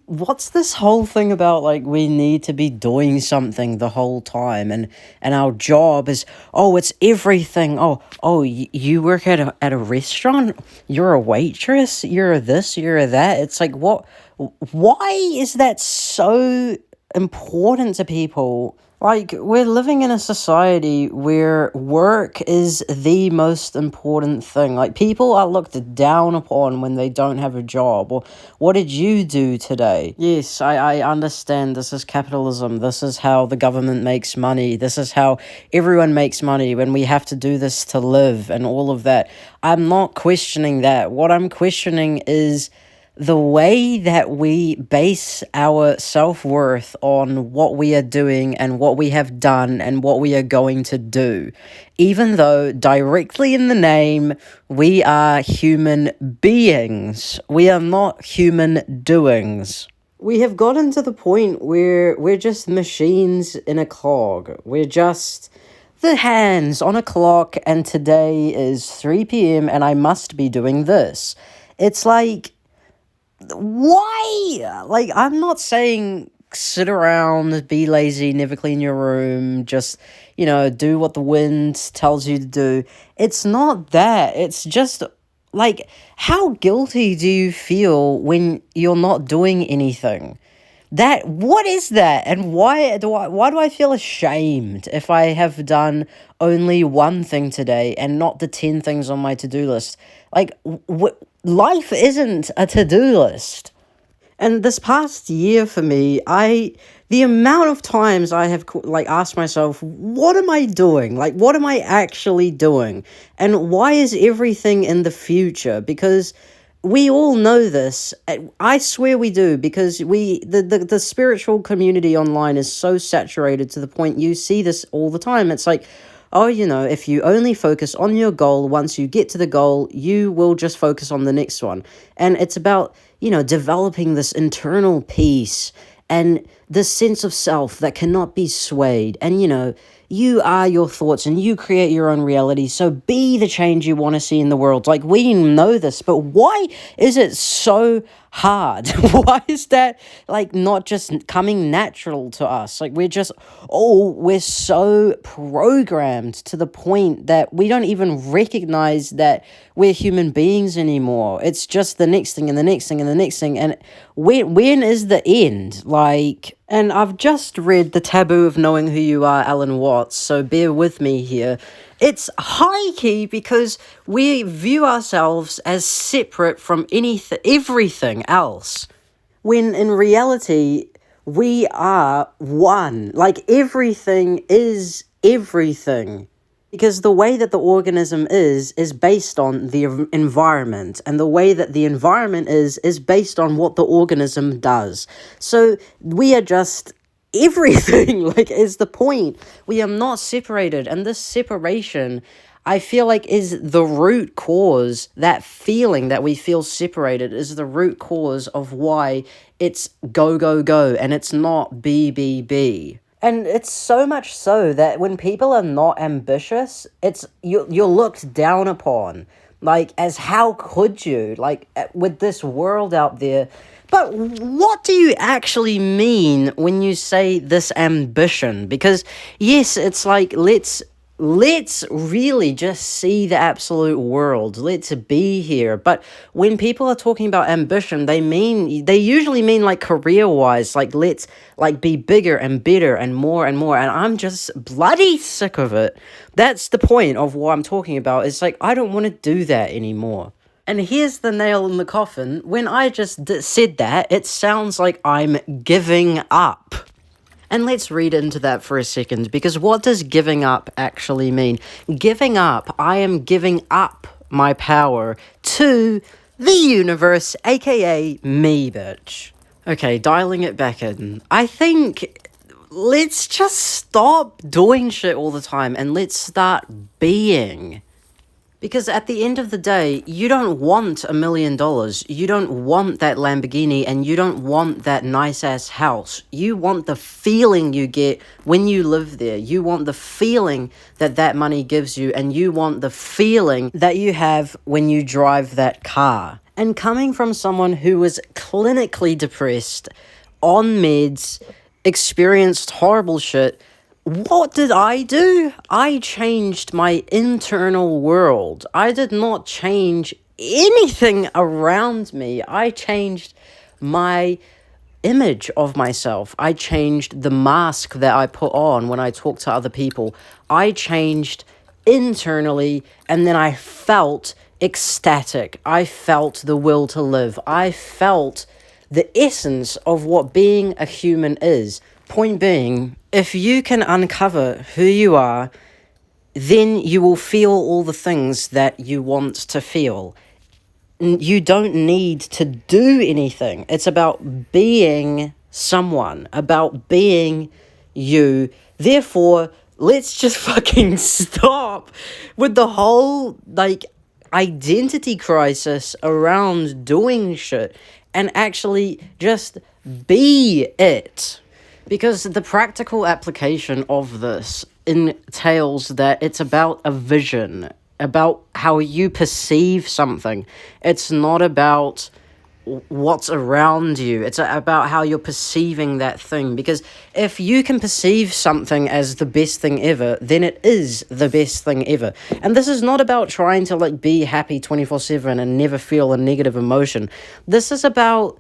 what's this whole thing about, like, we need to be doing something the whole time, and our job is, oh, it's everything. You work at a restaurant, you're a waitress, you're a this, you're a that. It's like, why is that so important to people? Like, we're living in a society where work is the most important thing. Like, people are looked down upon when they don't have a job. Or, what did you do today? Yes, I understand this is capitalism. This is how the government makes money. This is how everyone makes money when we have to do this to live and all of that. I'm not questioning that. What I'm questioning is the way that we base our self-worth on what we are doing and what we have done and what we are going to do, even though directly in the name we are human beings. We are not human doings. We have gotten to the point where we're just machines in a clog. We're just the hands on a clock, and today is 3 p.m. and I must be doing this. It's like, why? Like, I'm not saying sit around, be lazy, never clean your room, just, do what the wind tells you to do. It's not that. It's just, like, how guilty do you feel when you're not doing anything? What is that? And why do I feel ashamed if I have done only one thing today and not the 10 things on my to-do list? Like, life isn't a to-do list. And this past year for me, the amount of times I have asked myself, what am I doing? Like, what am I actually doing? And why is everything in the future? Because we all know this. I swear we do, because the spiritual community online is so saturated to the point you see this all the time. It's like, oh, if you only focus on your goal, once you get to the goal, you will just focus on the next one. And it's about, developing this internal peace and this sense of self that cannot be swayed. And, you are your thoughts and you create your own reality. So be the change you want to see in the world. Like, we know this, but why is it so hard? Why is that, not just coming natural to us? Like, we're so programmed to the point that we don't even recognize that we're human beings anymore. It's just the next thing and the next thing and the next thing. And when is the end? And I've just read The Taboo of Knowing Who You Are, Alan Watts, so bear with me here. It's high key because we view ourselves as separate from everything else, when in reality, we are one. Like, everything is everything. Because the way that the organism is based on the environment, and the way that the environment is based on what the organism does. So we are just everything, is the point. We are not separated, and this separation, I feel like, is the root cause. That feeling that we feel separated is the root cause of why it's go, go, go, and it's not be, be, be. And it's so much so that when people are not ambitious, you're looked down upon. As how could you? With this world out there. But what do you actually mean when you say this ambition? Because, yes, it's let's really just see the absolute world. Let's be here. But when people are talking about ambition, they usually mean career-wise, let's be bigger and better and more. And I'm just bloody sick of it. That's the point of what I'm talking about. It's I don't want to do that anymore. And here's the nail in the coffin. When I just said that, it sounds like I'm giving up. And let's read into that for a second, because what does giving up actually mean? Giving up, I am giving up my power to the universe, aka me, bitch. Okay, dialing it back in. I think let's just stop doing shit all the time and let's start being. Because at the end of the day, you don't want $1 million, you don't want that Lamborghini, and you don't want that nice-ass house. You want the feeling you get when you live there. You want the feeling that money gives you, and you want the feeling that you have when you drive that car. And coming from someone who was clinically depressed, on meds, experienced horrible shit, what did I do? I changed my internal world. I did not change anything around me. I changed my image of myself. I changed the mask that I put on when I talk to other people. I changed internally, and then I felt ecstatic. I felt the will to live. I felt the essence of what being a human is. Point being, if you can uncover who you are, then you will feel all the things that you want to feel. You don't need to do anything. It's about being someone, about being you. Therefore, let's just fucking stop with the whole, like, identity crisis around doing shit and actually just be it. Because the practical application of this entails that it's about a vision, about how you perceive something. It's not about what's around you. It's about how you're perceiving that thing. Because if you can perceive something as the best thing ever, then it is the best thing ever. And this is not about trying to, like, be happy 24/7 and never feel a negative emotion. This is about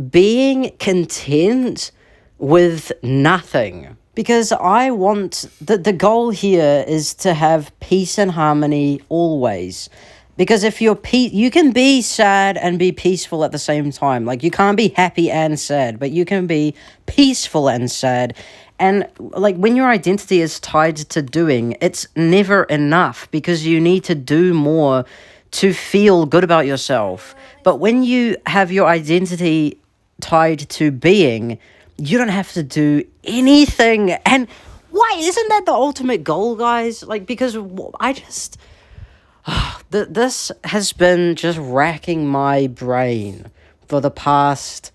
being content with nothing. Because I want, the goal here is to have peace and harmony always. Because if you're you can be sad and be peaceful at the same time. Like, you can't be happy and sad, but you can be peaceful and sad. And, like, when your identity is tied to doing, it's never enough, because you need to do more to feel good about yourself. But when you have your identity tied to being, you don't have to do anything. And why isn't that the ultimate goal, guys? Like, because I just this has been just racking my brain for the past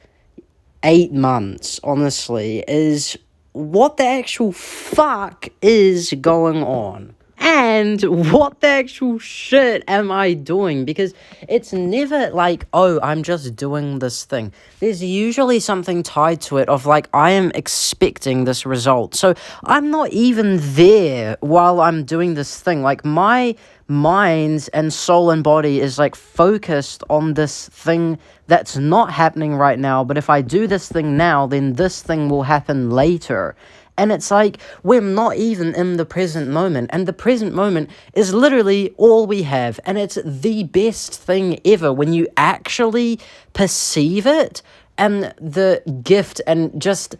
8 months, honestly, is what the actual fuck is going on? And what the actual shit am I doing? Because it's never like, oh, I'm just doing this thing. There's usually something tied to it of, like, I am expecting this result. So I'm not even there while I'm doing this thing. Like, my mind and soul and body is, like, focused on this thing that's not happening right now. But if I do this thing now, then this thing will happen later. And it's like, we're not even in the present moment. And the present moment is literally all we have. And it's the best thing ever when you actually perceive it. And the gift and just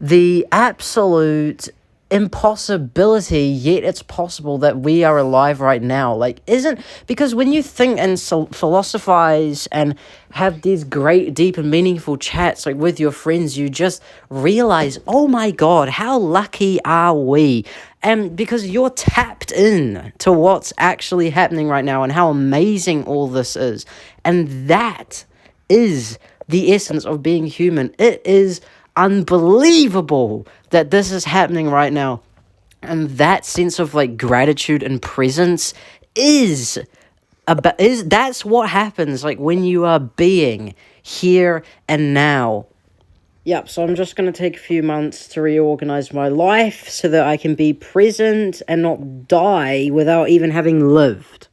the absolute impossibility, yet it's possible that we are alive right now. Like, because when you think and philosophize and have these great, deep and meaningful chats, like, with your friends, you just realize, oh my god, how lucky are we? And because you're tapped in to what's actually happening right now and how amazing all this is. And that is the essence of being human. It is unbelievable that this is happening right now. And that sense of, like, gratitude and presence is that's what happens, like, when you are being here and now. Yep, so I'm just going to take a few months to reorganize my life so that I can be present and not die without even having lived.